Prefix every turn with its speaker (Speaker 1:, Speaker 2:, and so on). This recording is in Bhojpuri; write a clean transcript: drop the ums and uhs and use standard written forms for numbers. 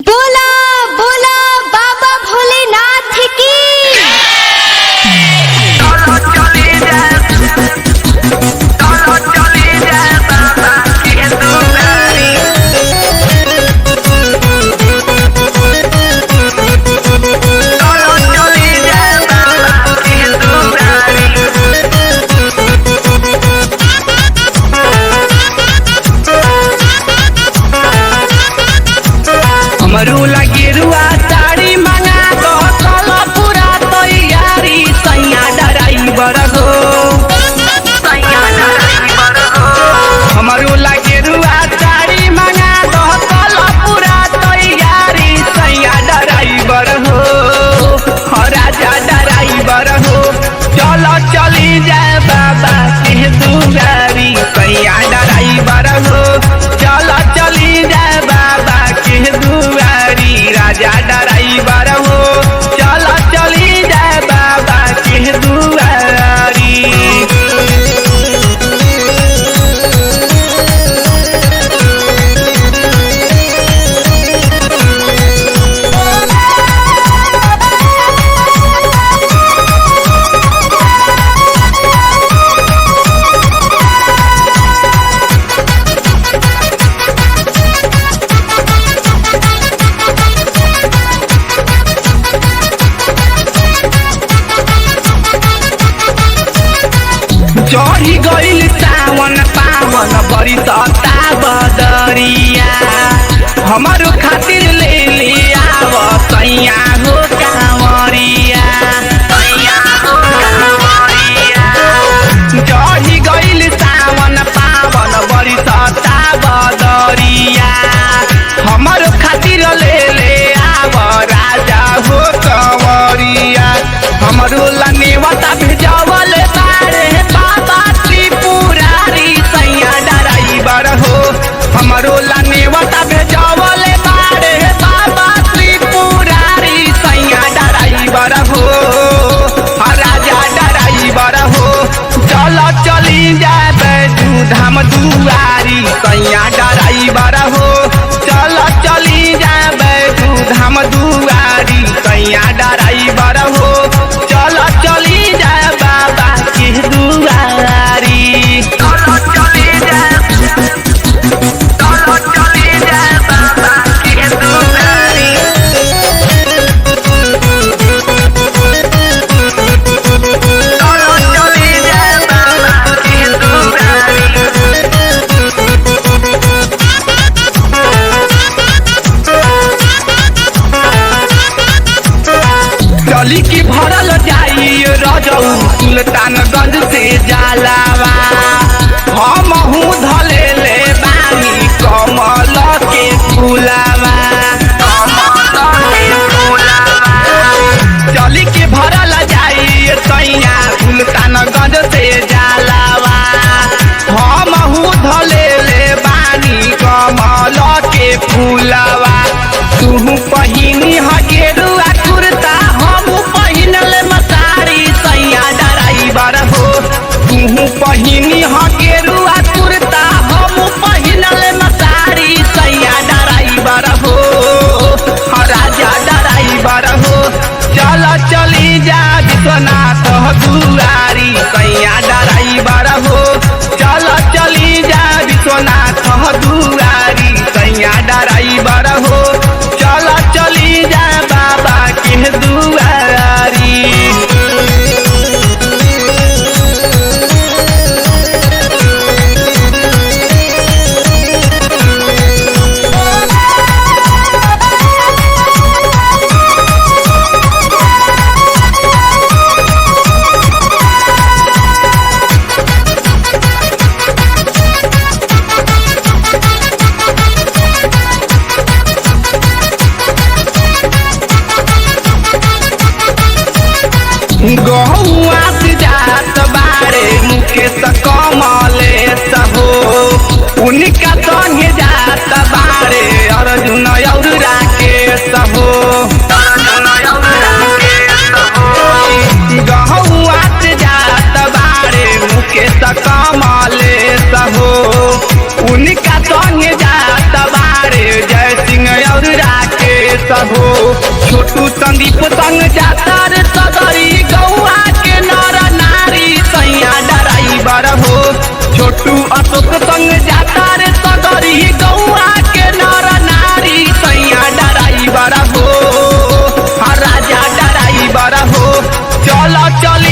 Speaker 1: बोला बोला बाबा भोलेनाथ की।
Speaker 2: हमरू लगिरुआ साड़ी मंगा दो चलो पूरा तैयारी सैया ड्राइवर हो। हमरू लगिरुआ साड़ी मंगा दो चलो पूरा तैयारी सैया ड्राइवर हो। राजा ड्राइवर हो चलो चली जाए बाबा के दुआरी सैया ड्राइवर हो। चलो चली जाए बाबा के दुआरी राजा ड्राइवर हो। चलो चली जाए बाबा के दुआरी। चढ़ी गइल सावन पावन बड़ी सता बदरिया हमारो खातिर ले ले आव सैया हो कांवरिया। चढ़ी गइल सावन पावन बड़ी सता बदरिया हमारो खातिर ले ले आव राजा हो कांवरिया। हमारो लनेवता भेजवल बारे बाबा त्रिपुरारी सैया ड्राइवर हो। हमरो लनेवता भेजवल बारे बाबा त्रिपुरारी सैया ड्राइवर हो। राजा ड्राइवर हो चलो चली जाए बैजू धाम दुआरी सैया ड्राइवर हो। चलो चली जाए बैजू धाम दुआरी सैया ड्राइवर हो। चलो चली जाए बाबा के दुआरी। चलो चली जाए बाबा के दुआरी। चलो चली जाए बाबा के दुआरी। चली की भरल जाई रजऊ सुल्तानगंज से जालावा हम हूँ धले ले बानी कमल के फूलावा। चली के भरल जाई सैया सुल्तानगंज से जालावा हम हूँ धले ले बानी कमल के फूलावा। तू पहिनी हगेरुआ कुर्ता हम पहिनल मसारी सैया ड्राइवर हो। तू पहिनी हगेरुआ कुर्ता हम पहिनल मसारी सैया ड्राइवर हो। राजा ड्राइवर हो चलो चली जा विश्वनाथ दुआरी सैया ड्राइवर हो। चलो चली जा विश्वनाथ दुआरी सैया ड्राइवर हो। चलो चली जा बाबा के दुआरी। गहुआ से जात बारे मुकेश कमलेश हो। उनका संगे जात बारे अर्जुन और राकेश हो। गहुआ से जात बारे मुकेश कमलेश हो। उनका संगे जात बारे जय सिंह और राकेश हो। छोटू संदीप संग जाता रे सगरी गौआ के नर नारी सैया ड्राइवर हो। छोटू अशोक संग जाता रे सगरी गौआ के नर नारी सैया ड्राइवर हो। राजा ड्राइवर हो। चल चल